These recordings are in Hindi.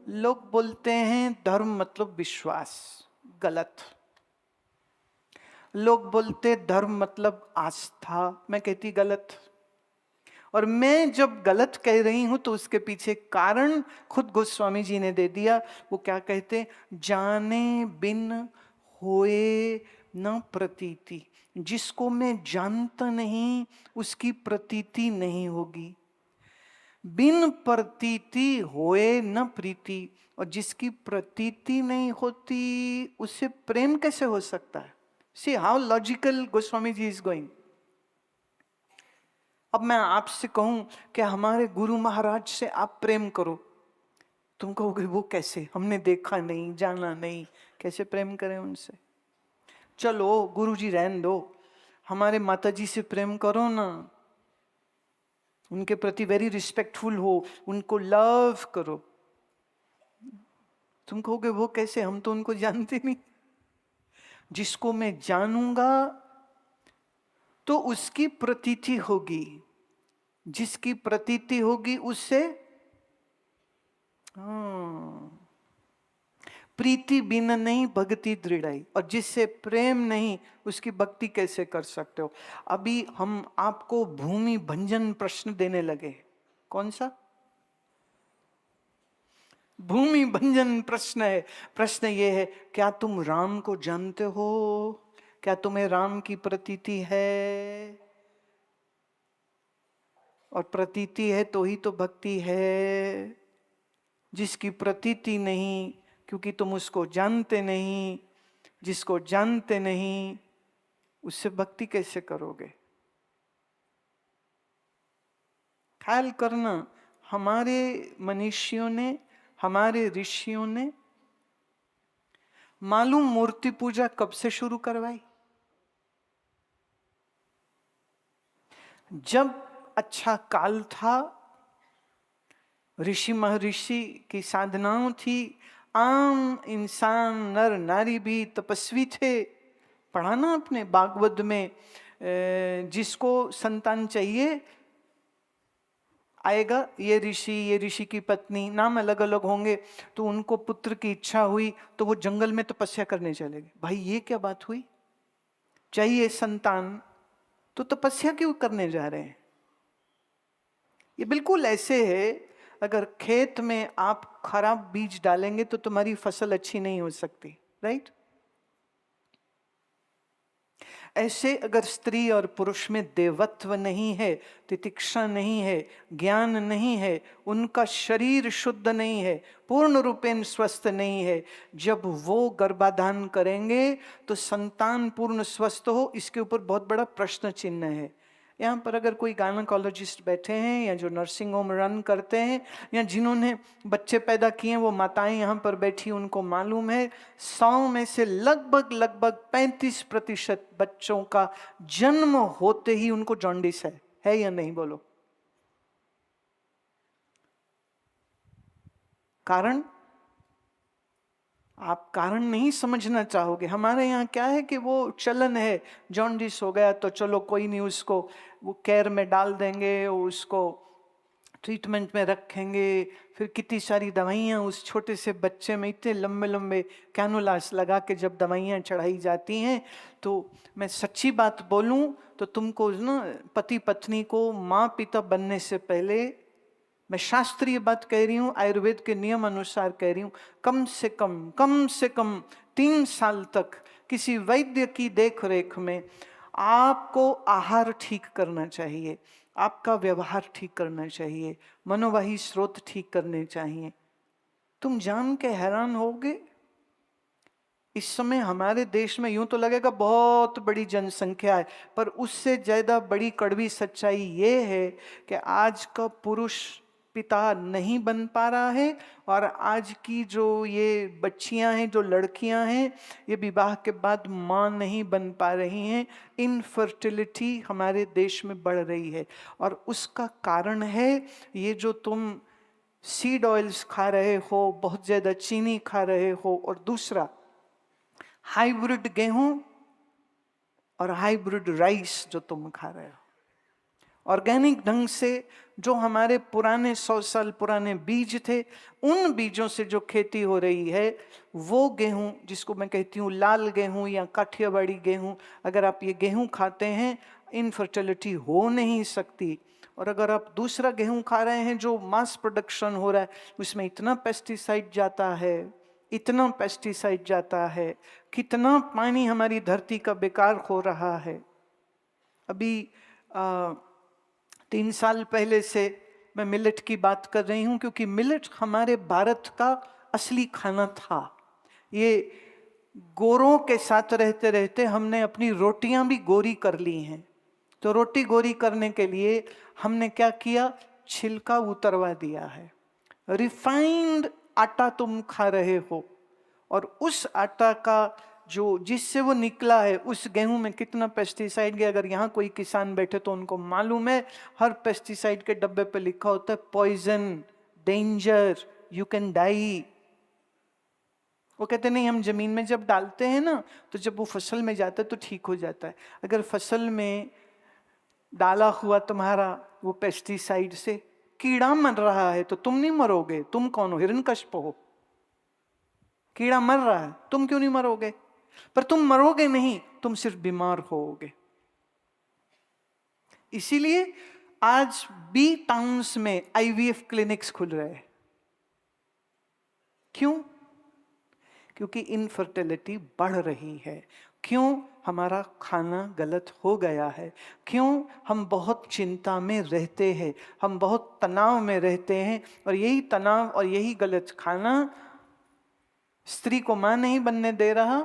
लोग बोलते हैं धर्म मतलब विश्वास, गलत। लोग बोलते धर्म मतलब आस्था, मैं कहती गलत। और मैं जब गलत कह रही हूं तो उसके पीछे कारण खुद गोस्वामी जी ने दे दिया। वो क्या कहते, जाने बिन होए न प्रतीति। जिसको मैं जानता नहीं उसकी प्रतीति नहीं होगी। बिन प्रतीति होए न प्रीति, और जिसकी प्रतीति नहीं होती उससे प्रेम कैसे हो सकता है? See how logical Goswami ji is going. अब मैं आपसे कहूं कि हमारे गुरु महाराज से आप प्रेम करो, तुम कहोगे वो कैसे, हमने देखा नहीं जाना नहीं, कैसे प्रेम करें उनसे? चलो गुरु जी रहने दो, हमारे माता जी से प्रेम करो ना, उनके प्रति वेरी रिस्पेक्टफुल हो, उनको लव करो। तुम कहोगे वो कैसे, हम तो उनको जानते नहीं। जिसको मैं जानूंगा तो उसकी प्रतीति होगी, जिसकी प्रतीति होगी उससे प्रीति बिन नहीं भक्ति दृढ़ाई, और जिससे प्रेम नहीं उसकी भक्ति कैसे कर सकते हो? अभी हम आपको भूमि भंजन प्रश्न देने लगे। कौन सा? भूमि भंजन प्रश्न है। प्रश्न ये है, क्या तुम राम को जानते हो? क्या तुम्हें राम की प्रतीति है? और प्रतीति है तो ही तो भक्ति है। जिसकी प्रतीति नहीं, क्योंकि तुम उसको जानते नहीं, जिसको जानते नहीं उससे भक्ति कैसे करोगे? ख्याल करना, हमारे मनीषियों ने, हमारे ऋषियों ने मालूम मूर्ति पूजा कब से शुरू करवाई? जब अच्छा काल था, ऋषि महर्षि की साधनाओं थी, आम इंसान नर नारी भी तपस्वी थे। पढ़ा ना अपने भागवत में, जिसको संतान चाहिए आएगा, ये ऋषि की पत्नी, नाम अलग अलग होंगे, तो उनको पुत्र की इच्छा हुई तो वो जंगल में तपस्या करने चले गए। भाई ये क्या बात हुई? चाहिए संतान तो तपस्या क्यों करने जा रहे हैं? ये बिल्कुल ऐसे है, अगर खेत में आप खराब बीज डालेंगे तो तुम्हारी फसल अच्छी नहीं हो सकती, राइट? ऐसे अगर स्त्री और पुरुष में देवत्व नहीं है, तितिक्षा नहीं है, ज्ञान नहीं है, उनका शरीर शुद्ध नहीं है, पूर्ण रूपेण स्वस्थ नहीं है, जब वो गर्भाधान करेंगे तो संतान पूर्ण स्वस्थ हो, इसके ऊपर बहुत बड़ा प्रश्न चिन्ह है। यहाँ पर अगर कोई गायनोकोलॉजिस्ट बैठे हैं या जो नर्सिंग होम रन करते हैं या जिन्होंने बच्चे पैदा किए हैं, वो माताएं यहाँ पर बैठी, उनको मालूम है 100 में से लगभग लगभग 35% बच्चों का जन्म होते ही उनको जॉन्डिस है या नहीं? बोलो कारण। आप कारण नहीं समझना चाहोगे। हमारे यहाँ क्या है कि वो चलन है, जॉन्डिस हो गया तो चलो कोई नहीं, उसको वो केयर में डाल देंगे, उसको ट्रीटमेंट में रखेंगे, फिर कितनी सारी दवाइयाँ उस छोटे से बच्चे में, इतने लंबे लंबे कैनुलास लगा के जब दवाइयाँ चढ़ाई जाती हैं। तो मैं सच्ची बात बोलूँ तो तुमको ना, पति पत्नी को माँ पिता बनने से पहले, मैं शास्त्रीय बात कह रही हूँ, आयुर्वेद के नियम अनुसार कह रही हूँ, कम से कम 3 साल तक किसी वैद्य की देख रेख में आपको आहार ठीक करना चाहिए, आपका व्यवहार ठीक करना चाहिए, मनोवाही स्रोत ठीक करने चाहिए। तुम जान के हैरान होगे, इस समय हमारे देश में यूं तो लगेगा बहुत बड़ी जनसंख्या है, पर उससे ज्यादा बड़ी कड़वी सच्चाई ये है कि आज का पुरुष पिता नहीं बन पा रहा है, और आज की जो ये बच्चियां हैं, जो लड़कियां हैं, ये विवाह के बाद मां नहीं बन पा रही हैं। इनफर्टिलिटी हमारे देश में बढ़ रही है, और उसका कारण है ये जो तुम सीड ऑयल्स खा रहे हो, बहुत ज्यादा चीनी खा रहे हो, और दूसरा हाइब्रिड गेहूं और हाइब्रिड राइस जो तुम खा रहे हो। ऑर्गेनिक ढंग से जो हमारे पुराने 100 साल पुराने बीज थे, उन बीजों से जो खेती हो रही है, वो गेहूं जिसको मैं कहती हूँ लाल गेहूं या काठियावाड़ी गेहूं, अगर आप ये गेहूं खाते हैं इनफर्टिलिटी हो नहीं सकती। और अगर आप दूसरा गेहूं खा रहे हैं जो मास प्रोडक्शन हो रहा है, उसमें इतना पेस्टिसाइड जाता है, इतना पेस्टिसाइड जाता है, कितना पानी हमारी धरती का बेकार हो रहा है। अभी 3 साल पहले से मैं मिलेट की बात कर रही हूँ, क्योंकि मिलेट हमारे भारत का असली खाना था। ये गोरों के साथ रहते रहते हमने अपनी रोटियां भी गोरी कर ली हैं। तो रोटी गोरी करने के लिए हमने क्या किया, छिलका उतरवा दिया है। रिफाइंड आटा तुम खा रहे हो, और उस आटा का जो जिससे वो निकला है, उस गेहूं में कितना पेस्टिसाइड गया। अगर यहाँ कोई किसान बैठे तो उनको मालूम है, हर पेस्टिसाइड के डब्बे पे लिखा होता है poison, danger, you can die. वो कहते नहीं, हम जमीन में जब डालते हैं ना, तो जब वो फसल में जाता है तो ठीक हो जाता है। अगर फसल में डाला हुआ तुम्हारा वो पेस्टिसाइड से कीड़ा मर रहा है तो तुम नहीं मरोगे। तुम कौन हो, हिरण्यकश्यप हो? कीड़ा मर रहा है, तुम क्यों नहीं मरोगे? पर तुम मरोगे नहीं, तुम सिर्फ बीमार होगे। इसीलिए आज बी टाउन्स में आईवीएफ क्लिनिक्स खुल रहे हैं। क्यों? क्योंकि इनफर्टिलिटी बढ़ रही है। क्यों? हमारा खाना गलत हो गया है। क्यों? हम बहुत चिंता में रहते हैं, हम बहुत तनाव में रहते हैं, और यही तनाव और यही गलत खाना स्त्री को मां नहीं बनने दे रहा,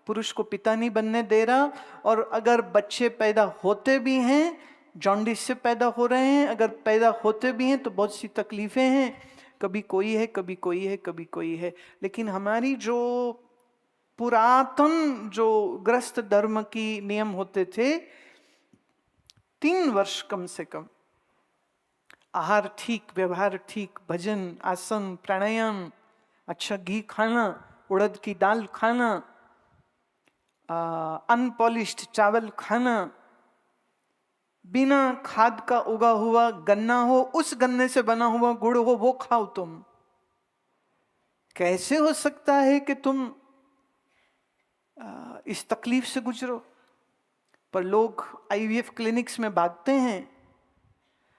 पुरुष को पिता नहीं बनने दे रहा। और अगर बच्चे पैदा होते भी हैं, जॉन्डिस से पैदा हो रहे हैं, अगर पैदा होते भी हैं तो बहुत सी तकलीफें हैं, कभी कोई है, कभी कोई है, कभी कोई है। लेकिन हमारी जो पुरातन जो ग्रस्त धर्म की नियम होते थे, 3 वर्ष कम से कम आहार ठीक, व्यवहार ठीक, भजन, आसन, प्राणायाम, अच्छा घी खाना, उड़द की दाल खाना, अनपॉलिश्ड चावल खाना, बिना खाद का उगा हुआ गन्ना हो, उस गन्ने से बना हुआ गुड़ हो, वो खाओ तुम। कैसे हो सकता है कि तुम इस तकलीफ से गुजरो? पर लोग आईवीएफ क्लिनिक्स में भागते हैं,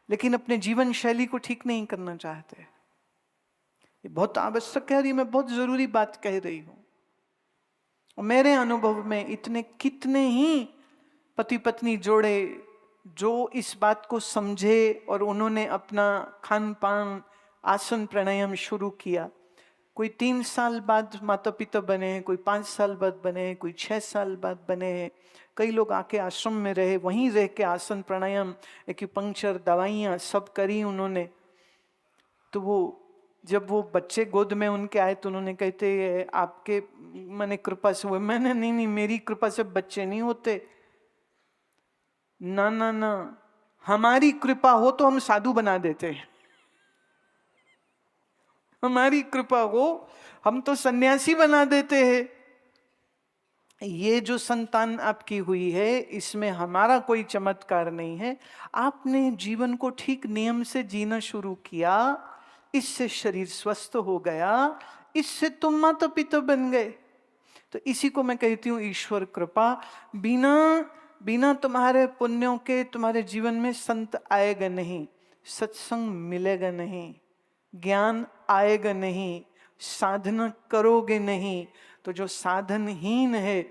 लेकिन अपने जीवन शैली को ठीक नहीं करना चाहते। ये बहुत आवश्यक है, और ये मैं बहुत जरूरी बात कह रही हूं। और मेरे अनुभव में इतने कितने ही पति पत्नी जोड़े जो इस बात को समझे और उन्होंने अपना खान पान, आसन, प्राणायाम शुरू किया। कोई 3 साल बाद माता पिता बने हैं, कोई 5 साल बाद बने हैं, कोई 6 साल बाद बने हैं। कई लोग आके आश्रम में रहे, वहीं रह के आसन, प्राणायाम, एक्यूपंक्चर, दवाइयाँ सब करी उन्होंने। तो वो जब वो बच्चे गोद में उनके आए तो उन्होंने कहते आपके मैंने कृपा से हुए। मैंने नहीं, मेरी कृपा से बच्चे नहीं होते। ना ना ना, हमारी कृपा हो तो हम साधु बना देते हैं। हमारी कृपा हो हम तो सन्यासी बना देते हैं। ये जो संतान आपकी हुई है, इसमें हमारा कोई चमत्कार नहीं है। आपने जीवन को ठीक नियम से जीना शुरू किया, इससे शरीर स्वस्थ हो गया, इससे तुम माता पिता बन गए। तो इसी को मैं कहती हूँ ईश्वर कृपा। बिना बिना तुम्हारे पुण्यों के तुम्हारे जीवन में संत आएगा नहीं, सत्संग मिलेगा नहीं, ज्ञान आएगा नहीं, साधना करोगे नहीं। तो जो साधनहीन है,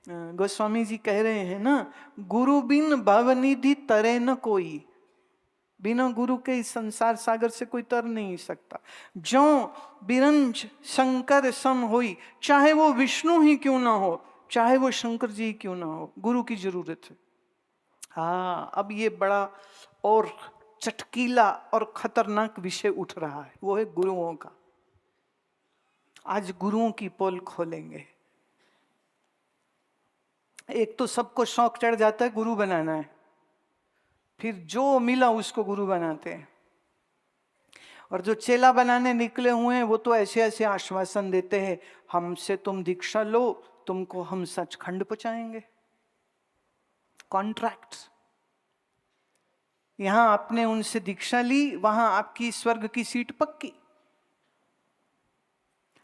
गोस्वामी जी कह रहे हैं ना, गुरु बिन भवनिधि तरे न कोई। बिना गुरु के इस संसार सागर से कोई तर नहीं सकता। जो बिरंज शंकर सम होई, चाहे वो विष्णु ही क्यों ना हो, चाहे वो शंकर जी क्यों ना हो, गुरु की जरूरत है। हाँ, अब ये बड़ा और चटकीला और खतरनाक विषय उठ रहा है, वो है गुरुओं का। आज गुरुओं की पोल खोलेंगे। एक तो सबको शौक चढ़ जाता है गुरु बनाना है, फिर जो मिला उसको गुरु बनाते हैं। और जो चेला बनाने निकले हुए हैं वो तो ऐसे ऐसे आश्वासन देते हैं, हमसे तुम दीक्षा लो, तुमको हम सचखंड पहुंचाएंगे। कॉन्ट्रैक्ट्स। यहां आपने उनसे दीक्षा ली, वहां आपकी स्वर्ग की सीट पक्की।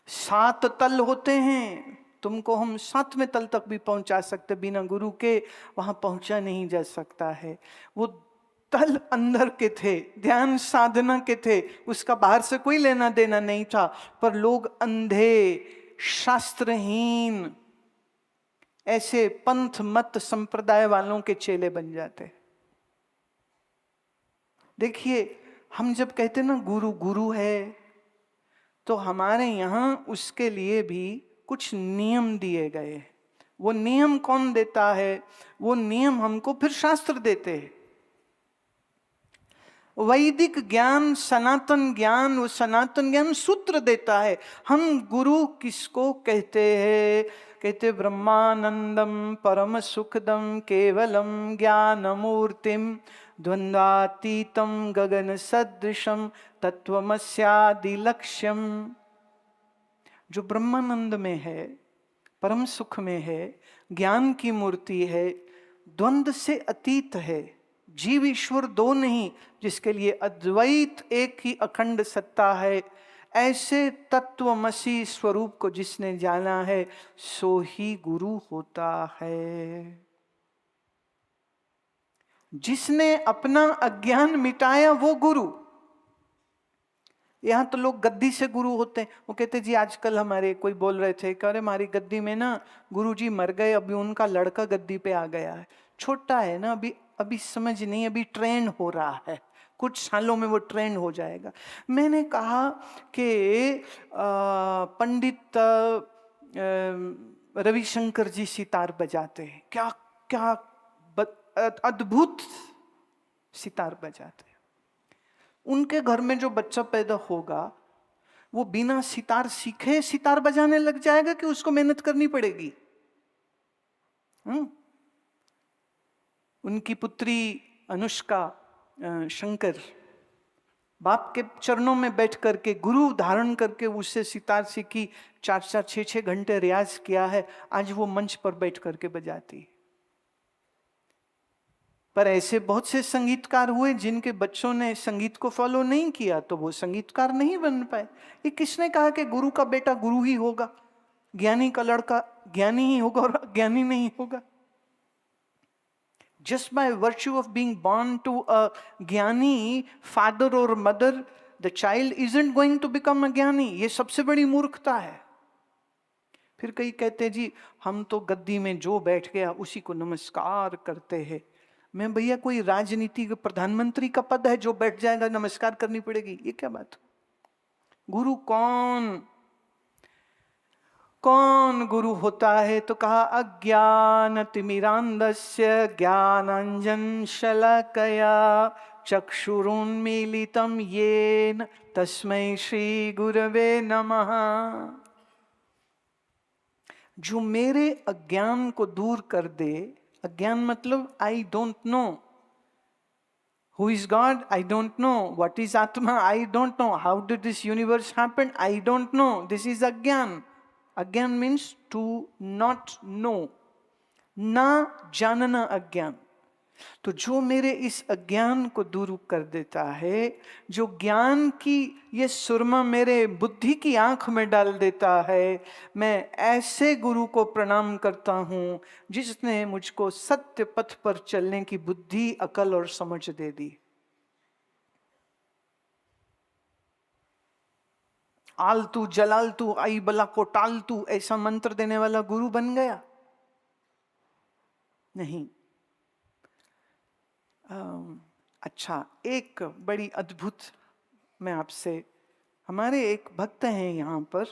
7 तल होते हैं, तुमको हम 7वें तल तक भी पहुंचा सकते, बिना गुरु के वहां पहुंचा नहीं जा सकता है। वो तल अंदर के थे, ध्यान साधना के थे, उसका बाहर से कोई लेना देना नहीं था। पर लोग अंधे, शास्त्रहीन, ऐसे पंथ मत संप्रदाय वालों के चेले बन जाते। देखिए, हम जब कहते ना गुरु गुरु है, तो हमारे यहां उसके लिए भी कुछ नियम दिए गए। वो नियम कौन देता है? वो नियम हमको फिर शास्त्र देते हैं। वैदिक ज्ञान, सनातन ज्ञान, वो सनातन ज्ञान सूत्र देता है। हम गुरु किसको कहते हैं? कहते ब्रह्मानंदम परम सुखदम केवलम ज्ञानमूर्तिम द्वंद्वातीतम गगन सदृशम तत्वमस्यादि लक्ष्यम। जो ब्रह्मानंद में है, परम सुख में है, ज्ञान की मूर्ति है, द्वंद्व से अतीत है, जीव ईश्वर दो नहीं, जिसके लिए अद्वैत एक ही अखंड सत्ता है, ऐसे तत्वमसी स्वरूप को जिसने जाना है सो ही गुरु होता है। जिसने अपना अज्ञान मिटाया वो गुरु। यहाँ तो लोग गद्दी से गुरु होते हैं। वो कहते जी आजकल हमारे कोई बोल रहे थे कि अरे हमारी गद्दी में ना गुरुजी मर गए, अभी उनका लड़का गद्दी पे आ गया है। छोटा है ना, अभी अभी समझ नहीं, अभी ट्रेन हो रहा है, कुछ सालों में वो ट्रेन हो जाएगा। मैंने कहा कि पंडित रविशंकर जी सितार बजाते हैं, क्या क्या अद्भुत सितार बजाते हैं। उनके घर में जो बच्चा पैदा होगा वो बिना सितार सीखे सितार बजाने लग जाएगा कि उसको मेहनत करनी पड़ेगी? उनकी पुत्री अनुष्का शंकर बाप के चरणों में बैठ करके गुरु धारण करके उससे सितार सीखी, 4-4, 6-6 घंटे रियाज किया है, आज वो मंच पर बैठ करके बजाती। पर ऐसे बहुत से संगीतकार हुए जिनके बच्चों ने संगीत को फॉलो नहीं किया, तो वो संगीतकार नहीं बन पाए। ये किसने कहा कि गुरु का बेटा गुरु ही होगा, ज्ञानी का लड़का ज्ञानी ही होगा और अज्ञानी नहीं होगा? Just by virtue of being born to a ज्ञानी father or mother, the child isn't going to become a ज्ञानी। ये सबसे बड़ी मूर्खता है। फिर कई कहते जी हम तो गद्दी में जो बैठ गया उसी को नमस्कार करते हैं। मैं भैया कोई राजनीति के प्रधानमंत्री का पद है जो बैठ जाएगा नमस्कार करनी पड़ेगी? ये क्या बात? गुरु कौन कौन गुरु होता है? तो कहा अज्ञान तिमिरांधस्य ज्ञानांजन शलाकया चक्षुरुन्मीलितं येन तस्मै श्री गुरवे नमः। जो मेरे अज्ञान को दूर कर दे, अज्ञान मतलब I don't know who is God, I don't know, what is Atma, I don't know, how did this universe happen, I don't know, this is Agyan. Agyan means to not know, ना जानना अज्ञान। तो जो मेरे इस अज्ञान को दूर कर देता है, जो ज्ञान की ये सुरमा मेरे बुद्धि की आंख में डाल देता है, मैं ऐसे गुरु को प्रणाम करता हूं जिसने मुझको सत्य पथ पर चलने की बुद्धि, अकल और समझ दे दी। आलतू जलालतू आई बला को टालतू ऐसा मंत्र देने वाला गुरु बन गया? नहीं। अच्छा, एक बड़ी अद्भुत मैं आपसे, हमारे एक भक्त हैं यहाँ पर,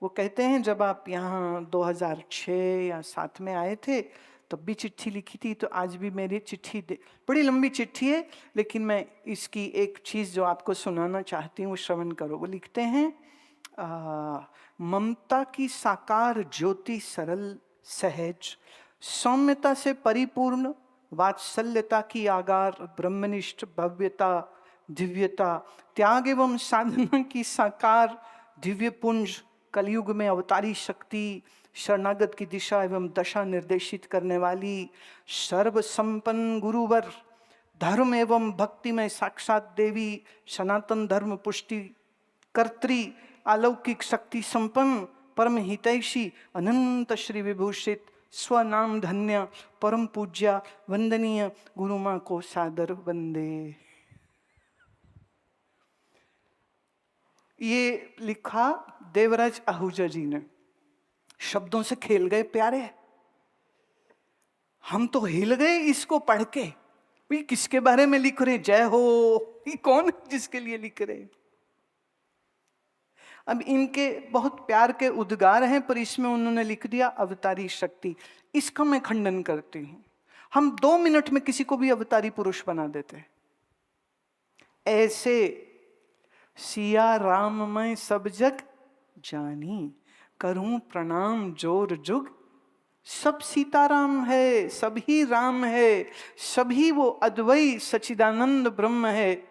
वो कहते हैं जब आप यहाँ 2006 या 7 में आए थे तब भी चिट्ठी लिखी थी, तो आज भी मेरी चिट्ठी बड़ी लंबी चिट्ठी है, लेकिन मैं इसकी एक चीज़ जो आपको सुनाना चाहती हूँ वो श्रवण करो। वो लिखते हैं ममता की साकार ज्योति सरल सहज, सौम्यता से परिपूर्ण वात्सल्यता की आगार, ब्रह्मनिष्ठ भव्यता दिव्यता, त्याग एवं साधना की साकार दिव्य पुंज, कलयुग में अवतारी शक्ति, शरणागत की दिशा एवं दशा निर्देशित करने वाली सर्व संपन्न गुरुवर, धर्म एवं भक्ति में साक्षात देवी, सनातन धर्म पुष्टि कर्त्री, अलौकिक शक्ति संपन्न, परम हितैषी, अनंत श्री विभूषित, स्वनाम धन्य, परम पूज्या, वंदनीय गुरु माँ को सादर वंदे। ये लिखा देवराज आहूजा जी ने। शब्दों से खेल गए प्यारे, हम तो हिल गए इसको पढ़ के। भाई किसके बारे में लिख रहे? जय हो, ये कौन जिसके लिए लिख रहे? अब इनके बहुत प्यार के उद्गार हैं, पर इसमें उन्होंने लिख दिया अवतारी शक्ति। इसका मैं खंडन करती हूं। हम 2 मिनट में किसी को भी अवतारी पुरुष बना देते। ऐसे सिया राम मैं सब जग जानी, करूं प्रणाम जोर जुग। सब सीताराम है, सभी राम है, सभी वो अद्वैय सच्चिदानंद ब्रह्म है।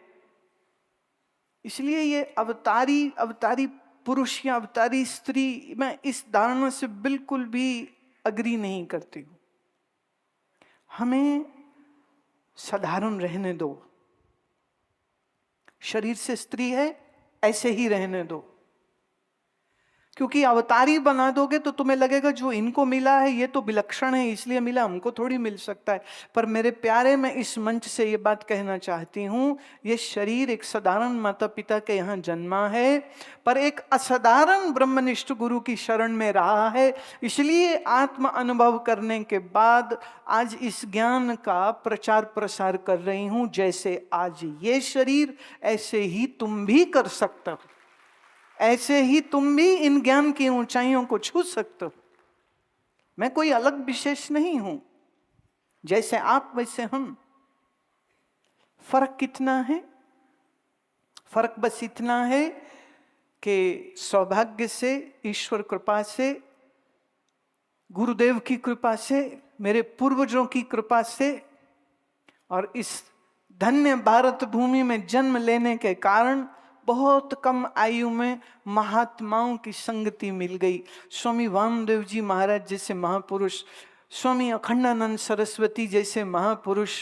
इसलिए ये अवतारी पुरुष या अवतारी स्त्री, मैं इस धारणा से बिल्कुल भी अग्री नहीं करती हूं। हमें साधारण रहने दो। शरीर से स्त्री है, ऐसे ही रहने दो। क्योंकि अवतारी बना दोगे तो तुम्हें लगेगा जो इनको मिला है ये तो विलक्षण है, इसलिए मिला, हमको थोड़ी मिल सकता है। पर मेरे प्यारे, मैं इस मंच से ये बात कहना चाहती हूँ, ये शरीर एक साधारण माता पिता के यहाँ जन्मा है, पर एक असाधारण ब्रह्मनिष्ठ गुरु की शरण में रहा है। इसलिए आत्म अनुभव करने के बाद आज इस ज्ञान का प्रचार प्रसार कर रही हूँ। जैसे आज ये शरीर, ऐसे ही तुम भी कर सकते हो, ऐसे ही तुम भी इन ज्ञान की ऊंचाइयों को छू सकते हो। मैं कोई अलग विशेष नहीं हूं, जैसे आप वैसे हम। फर्क कितना है? फर्क बस इतना है कि सौभाग्य से, ईश्वर कृपा से, गुरुदेव की कृपा से, मेरे पूर्वजों की कृपा से और इस धन्य भारत भूमि में जन्म लेने के कारण बहुत कम आयु में महात्माओं की संगति मिल गई। स्वामी वामदेव जी महाराज जैसे महापुरुष, स्वामी अखंडानंद सरस्वती जैसे महापुरुष,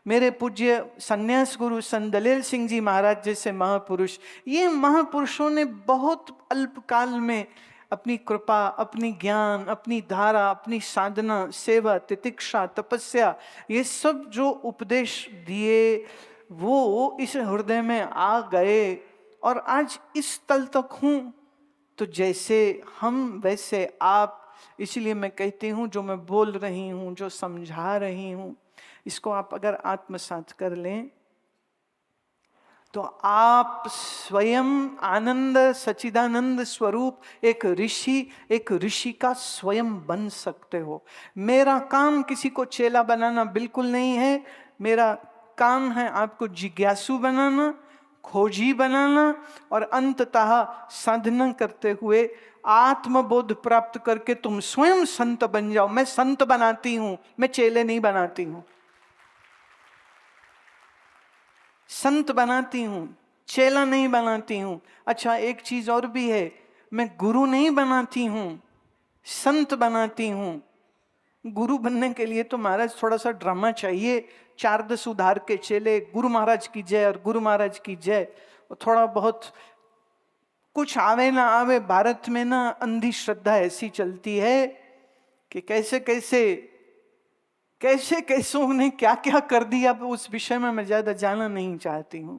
मेरे पूज्य संन्यास गुरु संत दलेल सिंह जी महाराज जैसे महापुरुष, ये महापुरुषों ने बहुत अल्प काल में अपनी कृपा, अपनी ज्ञान, अपनी धारा, अपनी साधना, सेवा, तितिक्षा, तपस्या, ये सब जो उपदेश दिए वो इस हृदय में आ गए और आज इस तल तक हूं। तो जैसे हम वैसे आप। इसलिए मैं कहती हूं, जो मैं बोल रही हूं, जो समझा रही हूं, इसको आप अगर आत्मसात कर लें तो आप स्वयं आनंद सच्चिदानंद स्वरूप एक ऋषि का स्वयं बन सकते हो। मेरा काम किसी को चेला बनाना बिल्कुल नहीं है। मेरा काम है आपको जिज्ञासु बनाना, खोजी बनाना और अंततः साधना करते हुए आत्मबोध प्राप्त करके तुम स्वयं संत बन जाओ। मैं संत बनाती हूं, मैं चेले नहीं बनाती हूं। संत बनाती हूं, चेला नहीं बनाती हूं। अच्छा, एक चीज और भी है, मैं गुरु नहीं बनाती हूं, संत बनाती हूं। गुरु बनने के लिए तो महाराज थोड़ा सा ड्रामा चाहिए, 4-10 उधार के चेले, गुरु महाराज की जय और गुरु महाराज की जय। थोड़ा बहुत कुछ आवे ना आवे, भारत में ना अंधी श्रद्धा ऐसी चलती है कि कैसे कैसे ने क्या क्या कर दिया, उस विषय में मैं ज्यादा जाना नहीं चाहती हूं।